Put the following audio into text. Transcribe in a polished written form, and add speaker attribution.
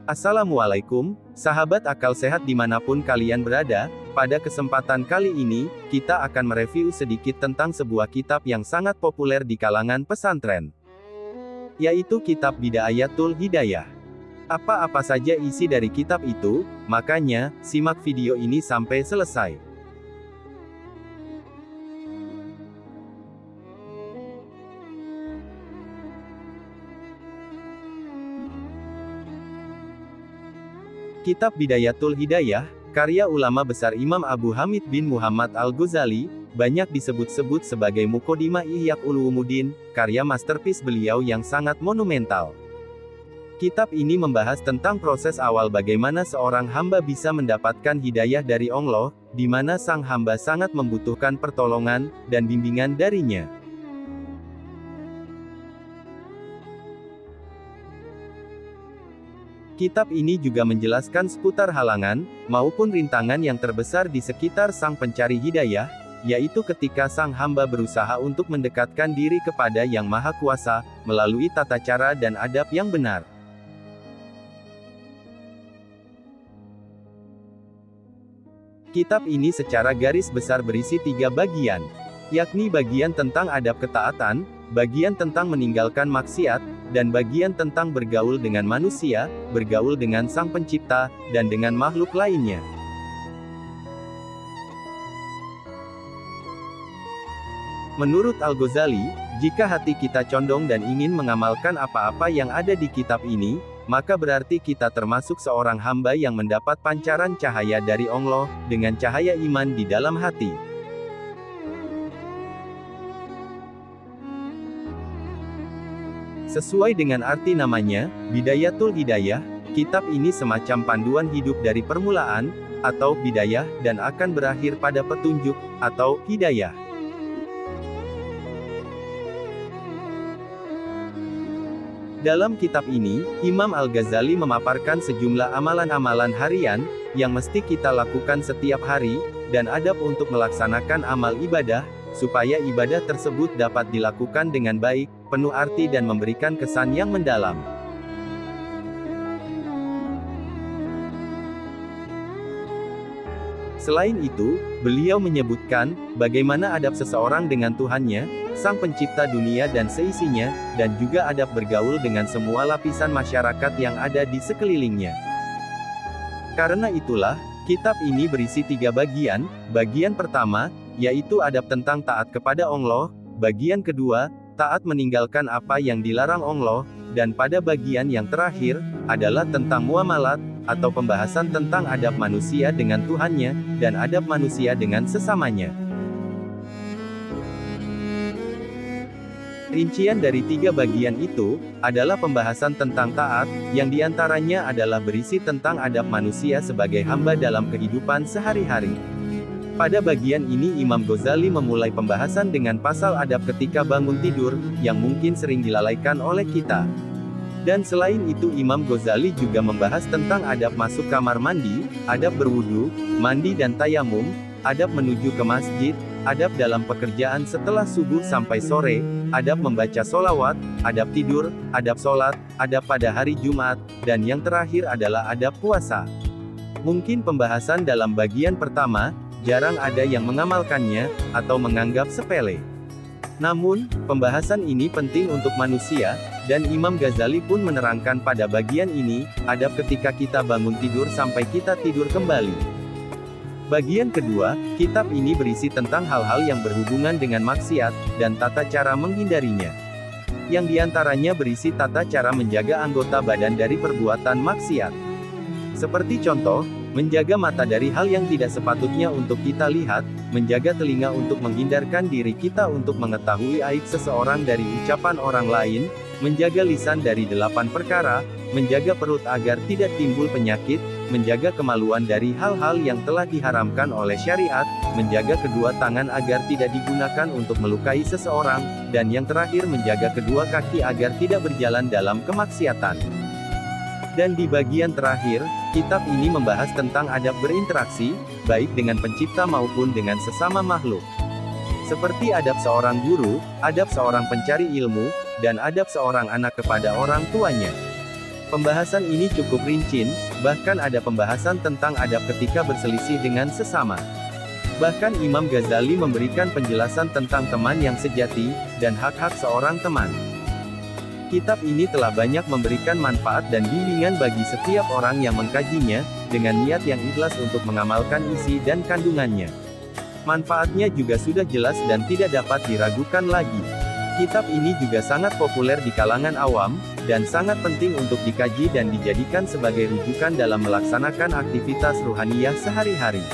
Speaker 1: Assalamualaikum, sahabat akal sehat dimanapun kalian berada. Pada kesempatan kali ini, kita akan mereview sedikit tentang sebuah kitab yang sangat populer di kalangan pesantren, yaitu kitab Bidayatul Hidayah. Apa-apa saja isi dari kitab itu? Makanya, simak video ini sampai selesai. Kitab Bidayatul Hidayah, karya ulama besar Imam Abu Hamid bin Muhammad Al-Ghazali, banyak disebut-sebut sebagai Muqaddimah Ihya Ulumuddin, karya masterpiece beliau yang sangat monumental. Kitab ini membahas tentang proses awal bagaimana seorang hamba bisa mendapatkan hidayah dari Allah, di mana sang hamba sangat membutuhkan pertolongan dan bimbingan darinya. Kitab ini juga menjelaskan seputar halangan, maupun rintangan yang terbesar di sekitar sang pencari hidayah, yaitu ketika sang hamba berusaha untuk mendekatkan diri kepada Yang Maha Kuasa, melalui tata cara dan adab yang benar. Kitab ini secara garis besar berisi 3 bagian, yakni bagian tentang adab ketaatan, bagian tentang meninggalkan maksiat, dan bagian tentang bergaul dengan manusia, bergaul dengan Sang Pencipta, dan dengan makhluk lainnya. Menurut Al-Ghazali, jika hati kita condong dan ingin mengamalkan apa-apa yang ada di kitab ini, maka berarti kita termasuk seorang hamba yang mendapat pancaran cahaya dari Allah, dengan cahaya iman di dalam hati. Sesuai dengan arti namanya, Bidayatul Hidayah, kitab ini semacam panduan hidup dari permulaan, atau bidayah, dan akan berakhir pada petunjuk, atau hidayah. Dalam kitab ini, Imam Al-Ghazali memaparkan sejumlah amalan-amalan harian, yang mesti kita lakukan setiap hari, dan adab untuk melaksanakan amal ibadah, supaya ibadah tersebut dapat dilakukan dengan baik, penuh arti dan memberikan kesan yang mendalam. Selain itu, beliau menyebutkan, bagaimana adab seseorang dengan Tuhannya, Sang Pencipta dunia dan seisinya, dan juga adab bergaul dengan semua lapisan masyarakat yang ada di sekelilingnya. Karena itulah, kitab ini berisi 3 bagian. Bagian pertama, yaitu adab tentang taat kepada Allah, bagian kedua, taat meninggalkan apa yang dilarang Allah, dan pada bagian yang terakhir, adalah tentang muamalat, atau pembahasan tentang adab manusia dengan Tuhannya, dan adab manusia dengan sesamanya. Rincian dari 3 bagian itu, adalah pembahasan tentang taat, yang diantaranya adalah berisi tentang adab manusia sebagai hamba dalam kehidupan sehari-hari. Pada bagian ini Imam Ghazali memulai pembahasan dengan pasal adab ketika bangun tidur, yang mungkin sering dilalaikan oleh kita. Dan selain itu Imam Ghazali juga membahas tentang adab masuk kamar mandi, adab berwudu, mandi dan tayamum, adab menuju ke masjid, adab dalam pekerjaan setelah subuh sampai sore, adab membaca solawat, adab tidur, adab sholat, adab pada hari Jumat, dan yang terakhir adalah adab puasa. Mungkin pembahasan dalam bagian pertama, jarang ada yang mengamalkannya, atau menganggap sepele. Namun, pembahasan ini penting untuk manusia, dan Imam Ghazali pun menerangkan pada bagian ini, adab ketika kita bangun tidur sampai kita tidur kembali. Bagian kedua, kitab ini berisi tentang hal-hal yang berhubungan dengan maksiat, dan tata cara menghindarinya. Yang diantaranya berisi tata cara menjaga anggota badan dari perbuatan maksiat. Seperti contoh, menjaga mata dari hal yang tidak sepatutnya untuk kita lihat, menjaga telinga untuk menghindarkan diri kita untuk mengetahui aib seseorang dari ucapan orang lain, menjaga lisan dari 8 perkara, menjaga perut agar tidak timbul penyakit, menjaga kemaluan dari hal-hal yang telah diharamkan oleh syariat, menjaga kedua tangan agar tidak digunakan untuk melukai seseorang, dan yang terakhir menjaga kedua kaki agar tidak berjalan dalam kemaksiatan. Dan di bagian terakhir, kitab ini membahas tentang adab berinteraksi, baik dengan pencipta maupun dengan sesama makhluk. Seperti adab seorang guru, adab seorang pencari ilmu, dan adab seorang anak kepada orang tuanya. Pembahasan ini cukup rinci, bahkan ada pembahasan tentang adab ketika berselisih dengan sesama. Bahkan Imam Ghazali memberikan penjelasan tentang teman yang sejati, dan hak-hak seorang teman. Kitab ini telah banyak memberikan manfaat dan bimbingan bagi setiap orang yang mengkajinya, dengan niat yang ikhlas untuk mengamalkan isi dan kandungannya. Manfaatnya juga sudah jelas dan tidak dapat diragukan lagi. Kitab ini juga sangat populer di kalangan awam, dan sangat penting untuk dikaji dan dijadikan sebagai rujukan dalam melaksanakan aktivitas ruhaniyah sehari-hari.